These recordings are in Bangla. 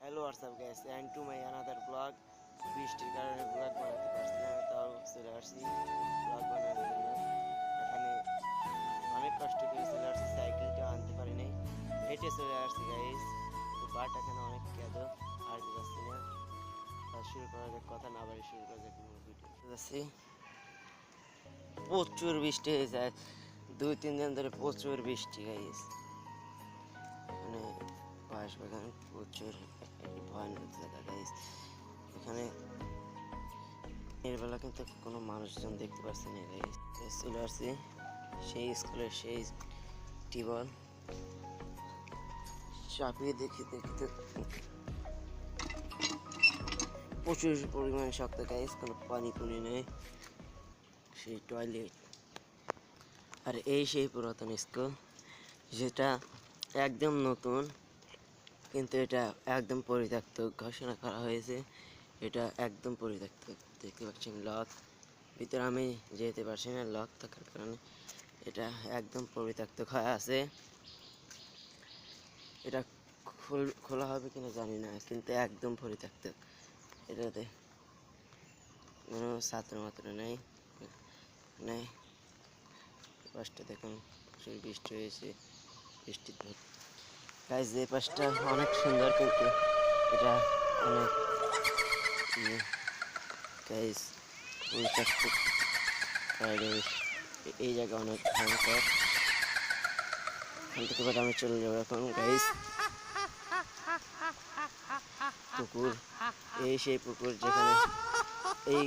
Hello WhatsApp guys and to my another blog. বৃষ্টির কারণে ব্লগ বানাতে পারছি না, তাও চলে আসছি ব্লগ বানানোর জন্য। এখানে অনেক কষ্ট করে চলে আসছি, সাইকেলটা আনতে পারি নাই, হেঁটে চলে আসছি গাইস। কিন্তু বাট এখানে অনেক কেঁদো, আর যাচ্ছি না। শুরু করা যাক, কথা না বাড়ি শুরু করা যাক ভিডিও। যাচ্ছি, প্রচুর বৃষ্টি হয়ে যায়, 2-3 দিন ধরে প্রচুর বৃষ্টি গাইস। মানে বাঁশবাগান প্রচুর একটি ভয়ানক জায়গা গাইস। এখানে এর বেলা কিন্তু কোনো মানুষজন দেখতে পাচ্ছি না গাইস। চলে আসছি সেই স্কুলের সেই টিউবওয়েল, চাপিয়ে দেখি দেখতে প্রচুর পরিমাণে শক্ত গাইস, কোনো পানি পুনি নেই। সেই টয়লেট, আর এই সেই পুরাতন স্কুল যেটা একদম নতুন, কিন্তু এটা একদম পরিত্যক্ত ঘোষণা করা হয়েছে। এটা একদম পরিত্যক্ত, দেখতে পাচ্ছেন লক, ভিতরে আমি যেতে পারছি না লক থাকার কারণে। এটা একদম পরিত্যক্ত হয়ে আছে। এটা খোলা হবে কিনা জানি না, কিন্তু একদম পরিত্যক্ত। এটাতে কোনো ছাত্র মাত্র নেই। নেই পাশটা দেখুন, প্রচুর বৃষ্টি হয়েছে, বৃষ্টির ধর গাইজ। এই পাশটা অনেক সুন্দর, কিন্তু এটা অনেক গাইজ পরিত্যক্ত। এই জায়গা অনেক ভয়ঙ্কর। এখান থেকে বাট আমি চলে যাবো এখন গাইজ। পুকুর, এই সেই পুকুর যেখানে এই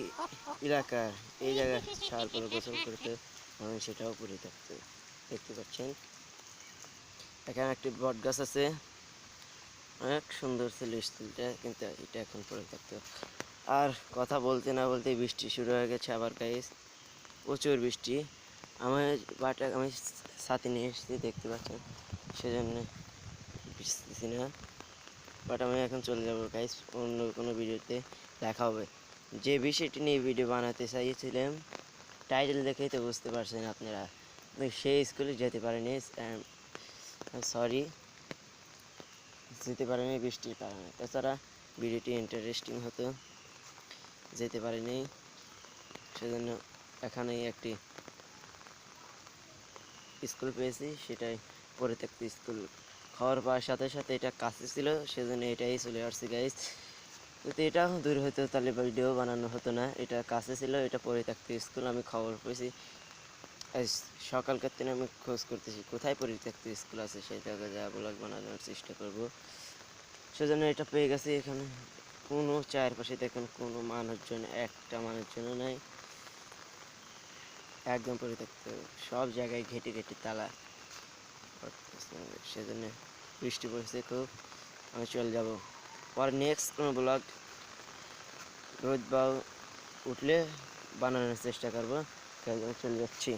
এলাকার এই জায়গায় সার করে গোসল করতে, আমি সেটাও পরিত্যক্ত দেখতে পাচ্ছেন। এখানে একটি বট গাছ আছে, অনেক সুন্দর ছিল স্কুলটা, কিন্তু এটা এখন পরিত্যক্ত। আর কথা বলতে না বলতে বৃষ্টি শুরু হয়ে গেছে আবার গাইস, প্রচুর বৃষ্টি। আমি ছাতি নিয়ে এসেছি দেখতে পাচ্ছেন, সেজন্য ভিজতেছি না। বাট আমি এখন চলে যাবো গাইস, অন্য কোনো ভিডিওতে দেখা হবে। যে বিষয়টি নিয়ে ভিডিও বানাতে চাইছিলাম, টাইটেল দেখেই তো বুঝতে পারছেন আপনারা। সেই স্কুলে যেতে পারিনি, সরি, যেতে পারিনি বৃষ্টির কারণে। তাছাড়া ভিডিওটি ইন্টারেস্টিং হতো, যেতে পারিনি, সেজন্য এখানেই একটি স্কুল পেয়েছি, সেটাই পরিত্যক্ত স্কুল। খাওয়ার পাওয়ার সাথে সাথে এটা কাছে ছিল, সেজন্য এটাই চলে আসছি গাইস। যদি এটা দূর হতো তাহলে ভিডিও বানানো হতো না। এটা কাছে ছিল, এটা পরিত্যক্ত স্কুল। আমি খবর পেয়েছি সকালকার দিনে, আমি খোঁজ করতেছি কোথায় পরিত্যক্ত স্কুল আছে, সেই জায়গায় যা ব্লগ বানানোর চেষ্টা করব। সেজন্য এটা পেয়ে গেছি। এখানে কোনো চারপাশে দেখেন কোনো মানুষজন, একটা মানুষজনও নাই, একদম পরিত্যক্ত। সব জায়গায় ঘেটে ঘেটে তালা। সেজন্য বৃষ্টি পড়ছে খুব। আমি চলে যাব পরে নেক্সট কোনো ব্লগ রোদ বা উঠলে বানানোর চেষ্টা করবো। চলে যাচ্ছি।